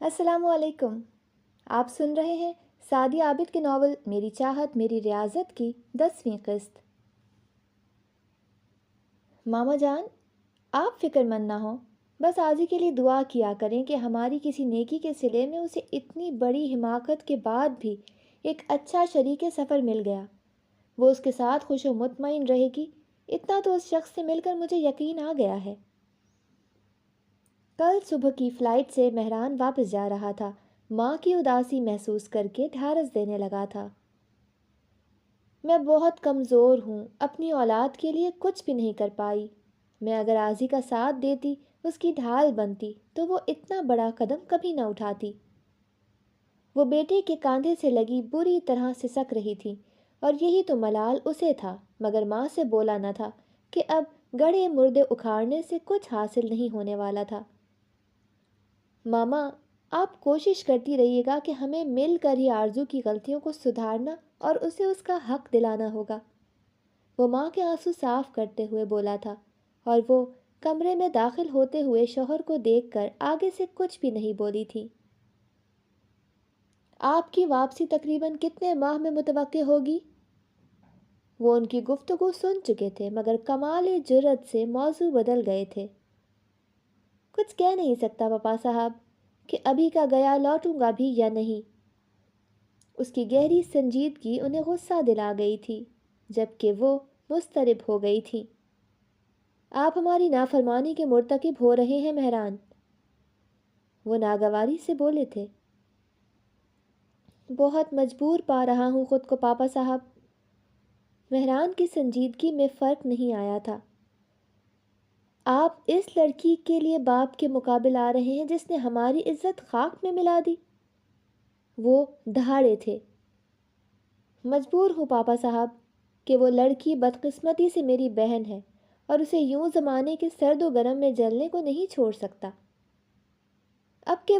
السلام علیکم۔ آپ سن رہے ہیں سعدیہ عابد کے ناول میری چاہت میری ریاضت کی 10ویں قسط۔ ماما جان، آپ فکر مند نہ ہوں، بس آزی کے لیے دعا کیا کریں کہ ہماری کسی نیکی کے صلے میں اسے اتنی بڑی حماقت کے بعد بھی ایک اچھا شریک سفر مل گیا۔ وہ اس کے ساتھ خوش و مطمئن رہے گی، اتنا تو اس شخص سے مل کر مجھے یقین آ گیا ہے۔ کل صبح کی فلائٹ سے مہران واپس جا رہا تھا، ماں کی اداسی محسوس کر کے ڈھارس دینے لگا تھا۔ میں بہت کمزور ہوں، اپنی اولاد کے لیے کچھ بھی نہیں کر پائی۔ میں اگر آزی کا ساتھ دیتی، اس کی ڈھال بنتی، تو وہ اتنا بڑا قدم کبھی نہ اٹھاتی۔ وہ بیٹے کے کاندھے سے لگی بری طرح سسک رہی تھی، اور یہی تو ملال اسے تھا، مگر ماں سے بولا نہ تھا کہ اب گڑھے مردے اکھاڑنے سے کچھ حاصل نہیں ہونے والا تھا۔ ماما، آپ کوشش کرتی رہیے گا کہ ہمیں مل کر ہی آرزو کی غلطیوں کو سدھارنا اور اسے اس کا حق دلانا ہوگا۔ وہ ماں کے آنسو صاف کرتے ہوئے بولا تھا، اور وہ کمرے میں داخل ہوتے ہوئے شوہر کو دیکھ کر آگے سے کچھ بھی نہیں بولی تھی۔ آپ کی واپسی تقریباً کتنے ماہ میں متوقع ہوگی؟ وہ ان کی گفتگو سن چکے تھے، مگر کمال جرأت سے موضوع بدل گئے تھے۔ کچھ کہہ نہیں سکتا پاپا صاحب کہ ابھی کا گیا لوٹوں گا بھی یا نہیں۔ اس کی گہری سنجیدگی انہیں غصہ دلا گئی تھی، جبکہ وہ مضطرب ہو گئی تھی۔ آپ ہماری نافرمانی کے مرتکب ہو رہے ہیں مہران، وہ ناگواری سے بولے تھے۔ بہت مجبور پا رہا ہوں خود کو پاپا صاحب۔ مہران کی سنجیدگی میں فرق نہیں آیا تھا۔ آپ اس لڑکی کے لیے باپ کے مقابل آ رہے ہیں جس نے ہماری عزت خاک میں ملا دی۔ وہ دہاڑے تھے۔ مجبور ہوں پاپا صاحب کہ وہ لڑکی بدقسمتی سے میری بہن ہے، اور اسے یوں زمانے کے سرد و گرم میں جلنے کو نہیں چھوڑ سکتا۔ اب کہ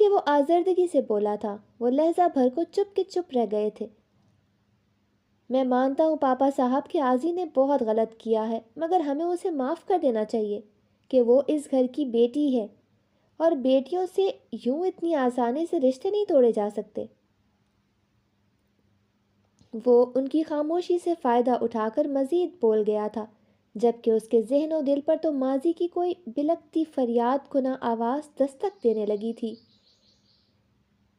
وہ آزردگی سے بولا تھا، وہ لہجہ بھر کو چپ کے چپ رہ گئے تھے۔ میں مانتا ہوں پاپا صاحب کہ آزی نے بہت غلط کیا ہے، مگر ہمیں اسے معاف کر دینا چاہیے کہ وہ اس گھر کی بیٹی ہے، اور بیٹیوں سے یوں اتنی آسانی سے رشتے نہیں توڑے جا سکتے۔ وہ ان کی خاموشی سے فائدہ اٹھا کر مزید بول گیا تھا، جبکہ اس کے ذہن و دل پر تو ماضی کی کوئی بلکتی فریاد کناں آواز دستک دینے لگی تھی۔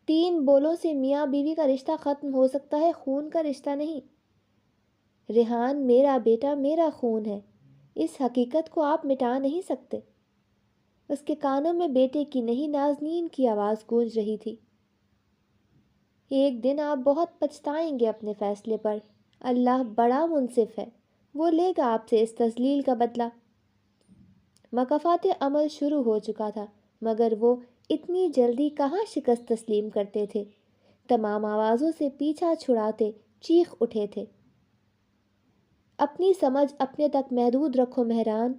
3 بولوں سے میاں بیوی کا رشتہ ختم ہو سکتا ہے، خون کا رشتہ نہیں۔ ریحان میرا بیٹا، میرا خون ہے، اس حقیقت کو آپ مٹا نہیں سکتے۔ اس کے کانوں میں بیٹے کی نہیں نازنین کی آواز گونج رہی تھی۔ ایک دن آپ بہت پچھتائیں گے اپنے فیصلے پر۔ اللہ بڑا منصف ہے، وہ لے گا آپ سے اس تذلیل کا بدلہ۔ مکافات عمل شروع ہو چکا تھا، مگر وہ اتنی جلدی کہاں شکست تسلیم کرتے تھے۔ تمام آوازوں سے پیچھا چھڑاتے چیخ اٹھے تھے۔ اپنی سمجھ اپنے تک محدود رکھو مہران،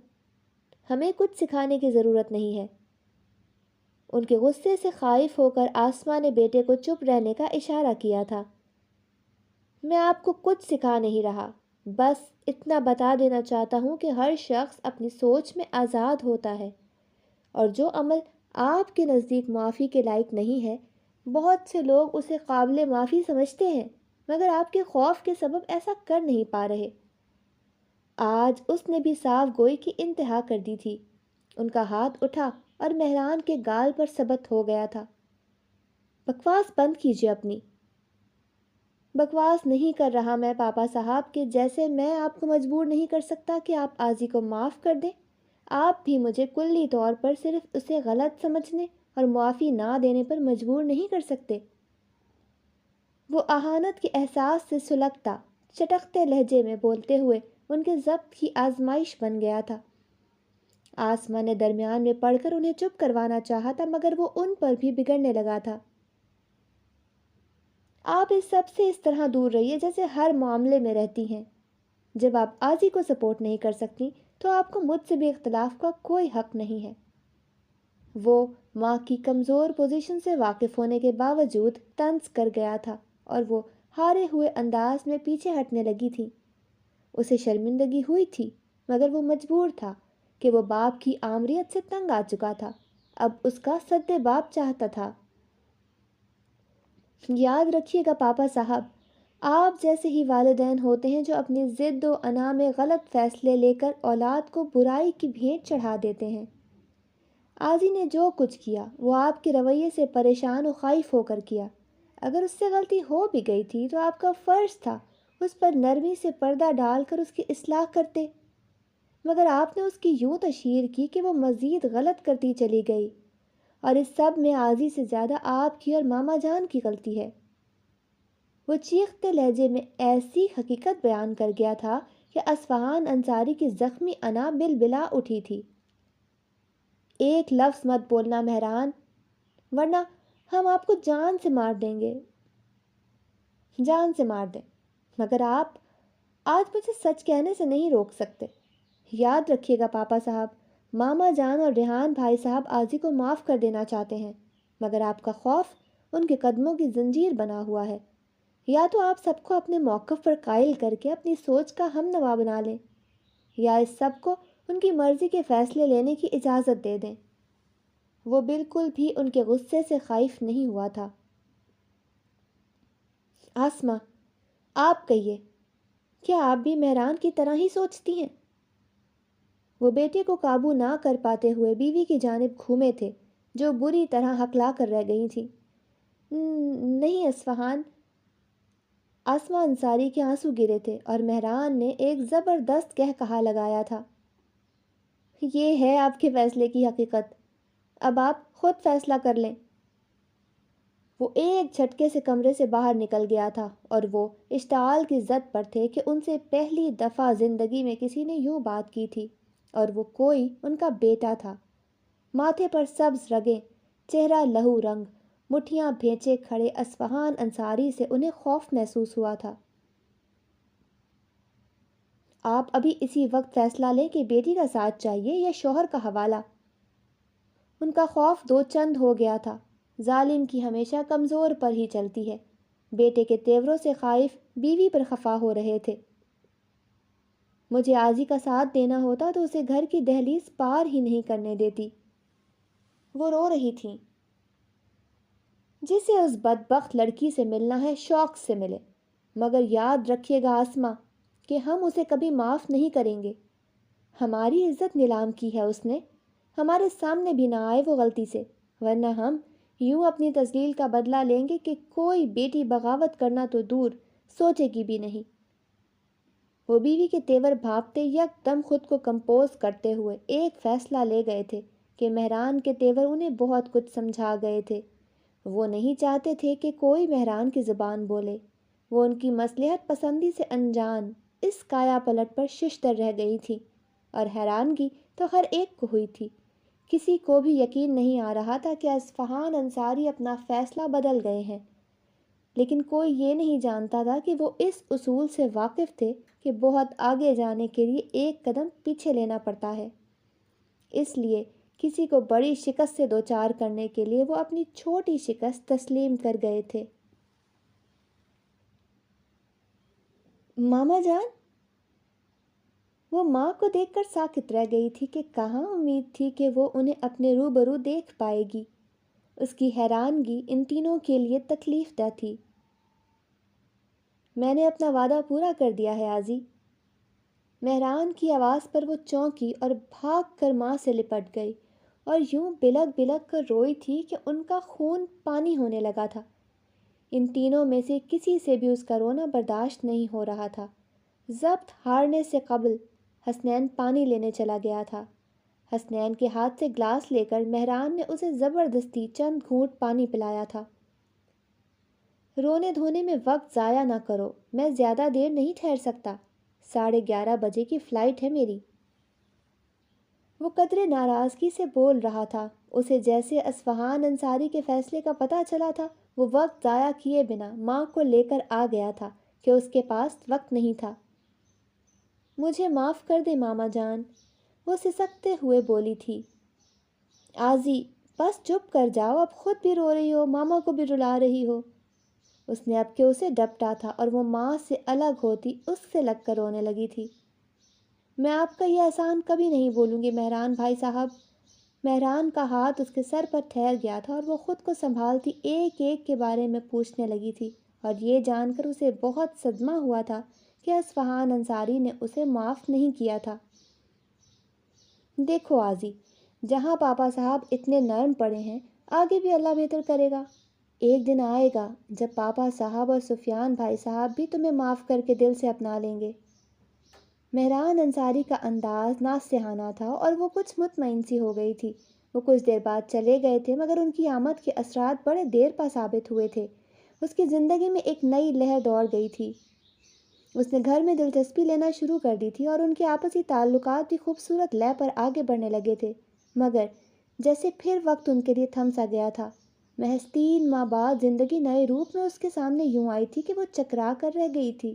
ہمیں کچھ سکھانے کی ضرورت نہیں ہے۔ ان کے غصے سے خائف ہو کر آسماں نے بیٹے کو چپ رہنے کا اشارہ کیا تھا۔ میں آپ کو کچھ سکھا نہیں رہا، بس اتنا بتا دینا چاہتا ہوں کہ ہر شخص اپنی سوچ میں آزاد ہوتا ہے، اور جو عمل آپ کے نزدیک معافی کے لائق نہیں ہے، بہت سے لوگ اسے قابل معافی سمجھتے ہیں، مگر آپ کے خوف کے سبب ایسا کر نہیں پا رہے۔ آج اس نے بھی صاف گوئی کی انتہا کر دی تھی۔ ان کا ہاتھ اٹھا اور مہران کے گال پر ثبت ہو گیا تھا۔ بکواس بند کیجیے اپنی۔ بکواس نہیں کر رہا میں پاپا صاحب، کہ جیسے میں آپ کو مجبور نہیں کر سکتا کہ آپ آزی کو معاف کر دیں، آپ بھی مجھے کلی طور پر صرف اسے غلط سمجھنے اور معافی نہ دینے پر مجبور نہیں کر سکتے۔ وہ اہانت کے احساس سے سلگتا، چٹکتے لہجے میں بولتے ہوئے ان کے ضبط کی آزمائش بن گیا تھا۔ آسماں نے درمیان میں پڑھ کر انہیں چپ کروانا چاہا تھا، مگر وہ ان پر بھی بگڑنے لگا تھا۔ آپ اس سب سے اس طرح دور رہیے جیسے ہر معاملے میں رہتی ہیں۔ جب آپ آزی کو سپورٹ نہیں کر سکتی تو آپ کو مجھ سے بھی اختلاف کا کوئی حق نہیں ہے۔ وہ ماں کی کمزور پوزیشن سے واقف ہونے کے باوجود طنز کر گیا تھا، اور وہ ہارے ہوئے انداز میں پیچھے ہٹنے لگی تھی۔ اسے شرمندگی ہوئی تھی، مگر وہ مجبور تھا کہ وہ باپ کی آمریت سے تنگ آ چکا تھا، اب اس کا سد باپ چاہتا تھا۔ یاد رکھیے گا پاپا صاحب، آپ جیسے ہی والدین ہوتے ہیں جو اپنی ضد و انا میں غلط فیصلے لے کر اولاد کو برائی کی بھیٹ چڑھا دیتے ہیں۔ آضی نے جو کچھ کیا وہ آپ کے رویے سے پریشان و خائف ہو کر کیا۔ اگر اس سے غلطی ہو بھی گئی تھی تو آپ کا فرض تھا اس پر نرمی سے پردہ ڈال کر اس کی اصلاح کرتے، مگر آپ نے اس کی یوں تشہیر کی کہ وہ مزید غلط کرتی چلی گئی، اور اس سب میں آضی سے زیادہ آپ کی اور ماما جان کی غلطی ہے۔ وہ چیختے لہجے میں ایسی حقیقت بیان کر گیا تھا کہ اصفہان انصاری کی زخمی انا بلبلا اٹھی تھی۔ ایک لفظ مت بولنا مہران، ورنہ ہم آپ کو جان سے مار دیں گے، جان سے مار دیں، مگر آپ آج مجھے سچ کہنے سے نہیں روک سکتے۔ یاد رکھیے گا پاپا صاحب، ماما جان اور ریحان بھائی صاحب آضی کو معاف کر دینا چاہتے ہیں، مگر آپ کا خوف ان کے قدموں کی زنجیر بنا ہوا ہے۔ یا تو آپ سب کو اپنے موقف پر قائل کر کے اپنی سوچ کا ہم نوا بنا لیں، یا اس سب کو ان کی مرضی کے فیصلے لینے کی اجازت دے دیں۔ وہ بالکل بھی ان کے غصے سے خائف نہیں ہوا تھا۔ آسمہ، آپ کہیے، کیا آپ بھی مہران کی طرح ہی سوچتی ہیں؟ وہ بیٹے کو قابو نہ کر پاتے ہوئے بیوی کی جانب گھومے تھے جو بری طرح ہکلا کر رہ گئی تھی۔ نہیں اصفہان۔ آسمہ انصاری کے آنسو گرے تھے اور مہران نے ایک زبردست کہا لگایا تھا، یہ ہے آپ کے فیصلے کی حقیقت، اب آپ خود فیصلہ کر لیں۔ وہ ایک جھٹکے سے کمرے سے باہر نکل گیا تھا اور وہ اشتعال کی زد پر تھے کہ ان سے پہلی دفعہ زندگی میں کسی نے یوں بات کی تھی، اور وہ کوئی ان کا بیٹا تھا۔ ماتھے پر سبز رگیں، چہرہ لہو رنگ، مٹھیاں بھینچے کھڑے اصفہان انصاری سے انہیں خوف محسوس ہوا تھا۔ آپ ابھی اسی وقت فیصلہ لیں کہ بیٹی کا ساتھ چاہیے یا شوہر کا حوالہ۔ ان کا خوف دو چند ہو گیا تھا۔ ظالم کی ہمیشہ کمزور پر ہی چلتی ہے۔ بیٹے کے تیوروں سے خائف بیوی پر خفا ہو رہے تھے۔ مجھے آضی کا ساتھ دینا ہوتا تو اسے گھر کی دہلیز پار ہی نہیں کرنے دیتی۔ وہ رو رہی تھیں۔ جسے اس بدبخت لڑکی سے ملنا ہے شوق سے ملے، مگر یاد رکھیے گا آسمہ کہ ہم اسے کبھی معاف نہیں کریں گے۔ ہماری عزت نیلام کی ہے اس نے، ہمارے سامنے بھی نہ آئے وہ غلطی سے، ورنہ ہم یوں اپنی تذلیل کا بدلہ لیں گے کہ کوئی بیٹی بغاوت کرنا تو دور سوچے گی بھی نہیں۔ وہ بیوی کے تیور بھاپتے یک دم خود کو کمپوز کرتے ہوئے ایک فیصلہ لے گئے تھے کہ مہران کے تیور انہیں بہت کچھ سمجھا گئے تھے۔ وہ نہیں چاہتے تھے کہ کوئی مہران کی زبان بولے۔ وہ ان کی مصلحت پسندی سے انجان اس کایا پلٹ پر ششدر رہ گئی تھی، اور حیرانگی تو ہر ایک کو ہوئی تھی۔ کسی کو بھی یقین نہیں آ رہا تھا کہ اصفہان انصاری اپنا فیصلہ بدل گئے ہیں، لیکن کوئی یہ نہیں جانتا تھا کہ وہ اس اصول سے واقف تھے کہ بہت آگے جانے کے لیے ایک قدم پیچھے لینا پڑتا ہے۔ اس لیے کسی کو بڑی شکست سے دوچار کرنے کے لیے وہ اپنی چھوٹی شکست تسلیم کر گئے تھے۔ ماما جان، وہ ماں کو دیکھ کر ساکت رہ گئی تھی کہ کہاں امید تھی کہ وہ انہیں اپنے روبرو دیکھ پائے گی۔ اس کی حیرانگی ان تینوں کے لیے تکلیف دہ تھی۔ میں نے اپنا وعدہ پورا کر دیا ہے آضی۔ مہران کی آواز پر وہ چونکی اور بھاگ کر ماں سے لپٹ گئی اور یوں بلک بلک کر روئی تھی کہ ان کا خون پانی ہونے لگا تھا۔ ان تینوں میں سے کسی سے بھی اس کا رونا برداشت نہیں ہو رہا تھا۔ ضبط ہارنے سے قبل حسنین پانی لینے چلا گیا تھا۔ حسنین کے ہاتھ سے گلاس لے کر مہران نے اسے زبردستی چند گھونٹ پانی پلایا تھا۔ رونے دھونے میں وقت ضائع نہ کرو، میں زیادہ دیر نہیں ٹھہر سکتا، 11:30 بجے کی فلائٹ ہے میری۔ وہ قدرے ناراضگی سے بول رہا تھا، اسے جیسے اصفہان انصاری کے فیصلے کا پتہ چلا تھا۔ وہ وقت ضائع کیے بنا ماں کو لے کر آ گیا تھا کہ اس کے پاس وقت نہیں تھا۔ مجھے معاف کر دے ماما جان، وہ سسکتے ہوئے بولی تھی۔ آضی بس چپ کر جاؤ، اب خود بھی رو رہی ہو، ماما کو بھی رلا رہی ہو۔ اس نے اب کہ اسے ڈپٹا تھا اور وہ ماں سے الگ ہوتی اس سے لگ کر رونے لگی تھی۔ میں آپ کا یہ احسان کبھی نہیں بھولوں گی مہران بھائی صاحب۔ مہران کا ہاتھ اس کے سر پر ٹھہر گیا تھا اور وہ خود کو سنبھالتی ایک ایک کے بارے میں پوچھنے لگی تھی، اور یہ جان کر اسے بہت صدمہ ہوا تھا کہ اصفہان انصاری نے اسے معاف نہیں کیا تھا۔ دیکھو آضی، جہاں پاپا صاحب اتنے نرم پڑے ہیں، آگے بھی اللہ بہتر کرے گا۔ ایک دن آئے گا جب پاپا صاحب اور سفیان بھائی صاحب بھی تمہیں معاف کر کے دل سے اپنا لیں گے۔ مہران انصاری کا انداز ناصحانہ تھا اور وہ کچھ مطمئن سی ہو گئی تھی۔ وہ کچھ دیر بعد چلے گئے تھے، مگر ان کی آمد کے اثرات بڑے دیر پا ثابت ہوئے تھے۔ اس کی زندگی میں ایک نئی لہر دوڑ گئی تھی۔ اس نے گھر میں دلچسپی لینا شروع کر دی تھی اور ان کے آپسی تعلقات بھی خوبصورت لے پر آگے بڑھنے لگے تھے، مگر جیسے پھر وقت ان کے لیے تھم سا گیا تھا۔ محض 3 ماہ بعد زندگی نئے روپ میں اس کے سامنے یوں آئی تھی کہ وہ چکرا کر رہ گئی تھی۔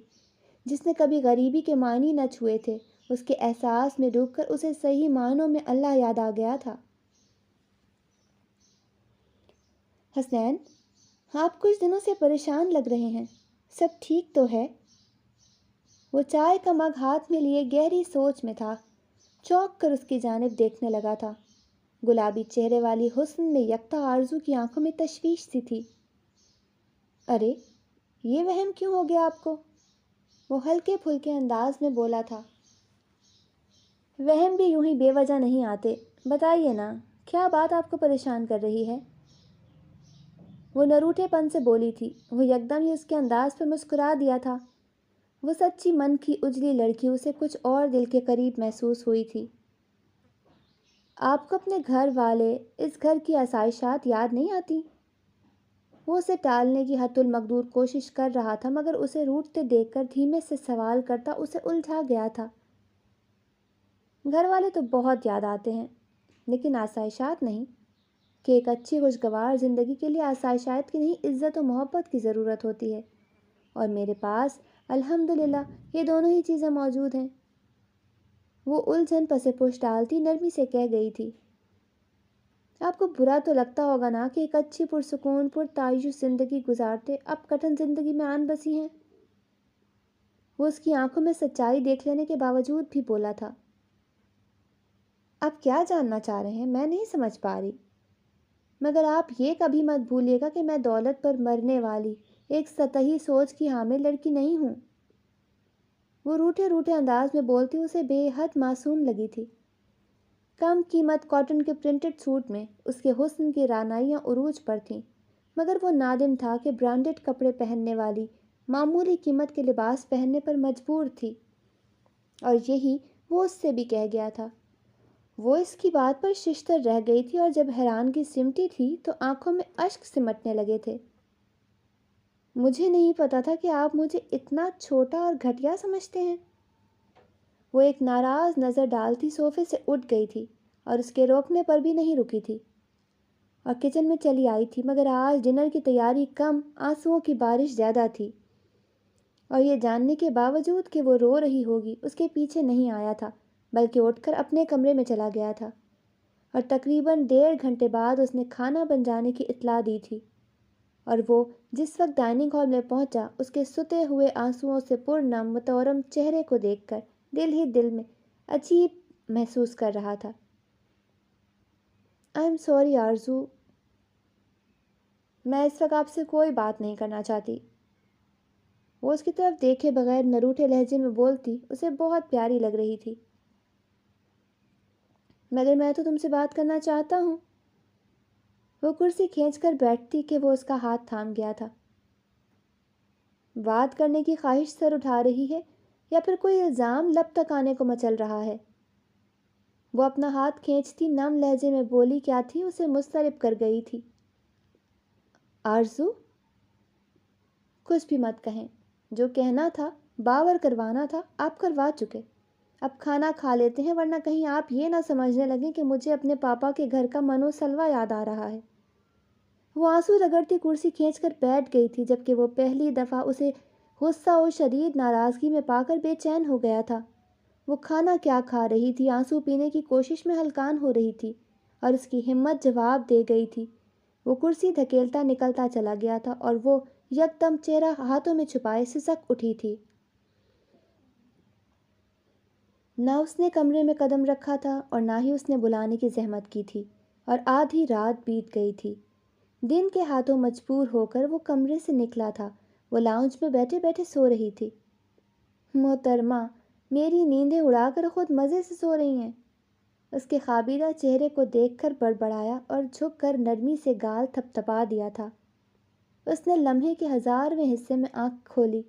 جس نے کبھی غریبی کے معنی نہ چھوئے تھے، اس کے احساس میں ڈوب کر اسے صحیح معنوں میں اللہ یاد آ گیا تھا۔ حسنین، آپ کچھ دنوں سے پریشان لگ رہے ہیں، سب ٹھیک تو ہے؟ وہ چائے کا مگ ہاتھ میں لیے گہری سوچ میں تھا، چونک کر اس کی جانب دیکھنے لگا تھا۔ گلابی چہرے والی حسن میں یکتا آرزو کی آنکھوں میں تشویش سی تھی۔ ارے، یہ وہم کیوں ہو گیا آپ کو؟ وہ ہلکے پھلکے انداز میں بولا تھا۔ وہم بھی یوں ہی بے وجہ نہیں آتے، بتائیے نا، کیا بات آپ کو پریشان کر رہی ہے؟ وہ نروٹھے پن سے بولی تھی۔ وہ یکدم ہی اس کے انداز پہ مسکرا دیا تھا۔ وہ سچی من کی اجلی لڑکی اسے کچھ اور دل کے قریب محسوس ہوئی تھی۔ آپ کو اپنے گھر والے، اس گھر کی آسائشات یاد نہیں آتی؟ وہ اسے ٹالنے کی حتی المقدور کوشش کر رہا تھا، مگر اسے روٹھتے دیکھ کر دھیمے سے سوال کرتا اسے الجھا گیا تھا۔ گھر والے تو بہت یاد آتے ہیں، لیکن آسائشات نہیں، کہ ایک اچھی خوشگوار زندگی کے لیے آسائشات کی نہیں، عزت و محبت کی ضرورت ہوتی ہے، اور میرے پاس الحمدللہ یہ دونوں ہی چیزیں موجود ہیں۔ وہ الجھن پسے پوچھ ڈالتی نرمی سے کہہ گئی تھی۔ آپ کو برا تو لگتا ہوگا نا کہ ایک اچھی پرسکون پرتعیش زندگی گزارتے اب کٹھن زندگی میں آن بسی ہیں۔ وہ اس کی آنکھوں میں سچائی دیکھ لینے کے باوجود بھی بولا تھا۔ آپ کیا جاننا چاہ رہے ہیں، میں نہیں سمجھ پا رہی، مگر آپ یہ کبھی مت بھولیے گا کہ میں دولت پر مرنے والی ایک سطحی سوچ کی حامل لڑکی نہیں ہوں۔ وہ روٹھے روٹھے انداز میں بولتی اسے بے حد معصوم لگی تھی۔ کم قیمت کاٹن کے پرنٹڈ سوٹ میں اس کے حسن کی رعنائیاں عروج پر تھیں، مگر وہ نادم تھا کہ برانڈڈ کپڑے پہننے والی معمولی قیمت کے لباس پہننے پر مجبور تھی، اور یہی وہ اس سے بھی کہہ گیا تھا۔ وہ اس کی بات پر ششتر رہ گئی تھی، اور جب حیرانگی سمٹی تھی تو آنکھوں میں اشک سمٹنے لگے تھے۔ مجھے نہیں پتا تھا کہ آپ مجھے اتنا چھوٹا اور گھٹیا سمجھتے ہیں۔ وہ ایک ناراض نظر ڈالتی صوفے سے اٹھ گئی تھی، اور اس کے روکنے پر بھی نہیں رکی تھی، اور کچن میں چلی آئی تھی، مگر آج ڈنر کی تیاری کم، آنسوؤں کی بارش زیادہ تھی، اور یہ جاننے کے باوجود کہ وہ رو رہی ہوگی اس کے پیچھے نہیں آیا تھا، بلکہ اٹھ کر اپنے کمرے میں چلا گیا تھا، اور تقریباً 1.5 گھنٹے بعد اس نے کھانا بن جانے کی اطلاع دی تھی، اور وہ جس وقت ڈائننگ ہال میں پہنچا اس کے ستے ہوئے آنسوؤں سے پرنم متورم چہرے کو دیکھ کر دل ہی دل میں عجیب محسوس کر رہا تھا۔ آئی ایم سوری آرزو، میں اس وقت آپ سے کوئی بات نہیں کرنا چاہتی۔ وہ اس کی طرف دیکھے بغیر نروٹھے لہجے میں بولتی اسے بہت پیاری لگ رہی تھی۔ مگر میں تو تم سے بات کرنا چاہتا ہوں۔ وہ کرسی کھینچ کر بیٹھتی کہ وہ اس کا ہاتھ تھام گیا تھا۔ بات کرنے کی خواہش سر اٹھا رہی ہے یا پھر کوئی الزام لب تک آنے کو مچل رہا ہے؟ وہ اپنا ہاتھ کھینچتی نم لہجے میں بولی کیا تھی اسے مضطرب کر گئی تھی۔ آرزو، کچھ بھی مت کہیں، جو کہنا تھا باور کروانا تھا آپ کروا چکے، اب کھانا کھا لیتے ہیں، ورنہ کہیں آپ یہ نہ سمجھنے لگیں کہ مجھے اپنے پاپا کے گھر کا منو سلوا یاد آ رہا ہے۔ وہ آنسو رگڑتی کرسی کھینچ کر بیٹھ گئی تھی، جبکہ وہ پہلی دفعہ اسے غصہ و شدید ناراضگی میں پا کر بے چین ہو گیا تھا۔ وہ کھانا کیا کھا رہی تھی، آنسو پینے کی کوشش میں ہلکان ہو رہی تھی، اور اس کی ہمت جواب دے گئی تھی۔ وہ کرسی دھکیلتا نکلتا چلا گیا تھا، اور وہ یکدم چہرہ ہاتھوں میں چھپائے سسک اٹھی تھی۔ نہ اس نے کمرے میں قدم رکھا تھا اور نہ ہی اس نے بلانے کی زحمت کی تھی، اور آدھی رات بیت گئی تھی۔ دن کے ہاتھوں مجبور ہو کر وہ کمرے سے نکلا تھا۔ وہ لاؤنج میں بیٹھے بیٹھے سو رہی تھی۔ محترمہ، میری نیندیں اڑا کر خود مزے سے سو رہی ہیں۔ اس کے خوابیدہ چہرے کو دیکھ کر بڑبڑایا اور جھک کر نرمی سے گال تھپ تھپا دیا تھا۔ اس نے لمحے کے 1000ویں حصے میں آنکھ کھولی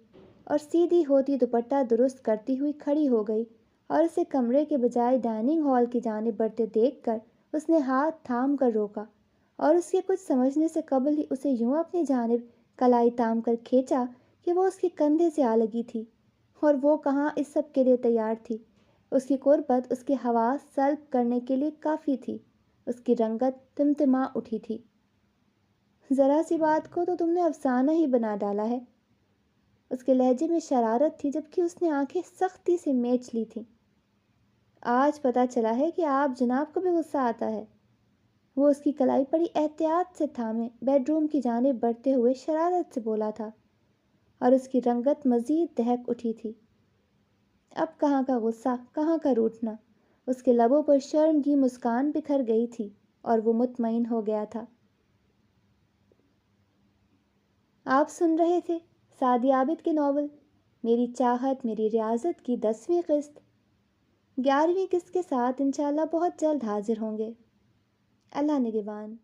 اور سیدھی ہوتی دوپٹہ درست کرتی ہوئی کھڑی ہو گئی، اور اسے کمرے کے بجائے ڈائننگ ہال کی جانب بڑھتے دیکھ کر اس نے ہاتھ تھام کر روکا، اور اس کے کچھ سمجھنے سے قبل ہی اسے یوں اپنی جانب کلائی تام کر کھینچا کہ وہ اس کے کندھے سے آ لگی تھی، اور وہ کہاں اس سب کے لیے تیار تھی۔ اس کی قربت اس کے حواس سلب کرنے کے لیے کافی تھی۔ اس کی رنگت تمتما اٹھی تھی۔ ذرا سی بات کو تو تم نے افسانہ ہی بنا ڈالا ہے۔ اس کے لہجے میں شرارت تھی، جبکہ اس نے آنکھیں سختی سے میچ لی تھیں۔ آج پتہ چلا ہے کہ آپ جناب کو بھی غصہ آتا ہے۔ وہ اس کی کلائی بڑی احتیاط سے تھامے بیڈ روم کی جانب بڑھتے ہوئے شرارت سے بولا تھا، اور اس کی رنگت مزید دہک اٹھی تھی۔ اب کہاں کا غصہ، کہاں کا روٹھنا! اس کے لبوں پر شرم کی مسکان بکھر گئی تھی، اور وہ مطمئن ہو گیا تھا۔ آپ سن رہے تھے سعدی عابد کے ناول میری چاہت میری ریاضت کی 10ویں قسط۔ 11ویں قسط کے ساتھ انشاءاللہ بہت جلد حاضر ہوں گے۔ اللہ نگہبان۔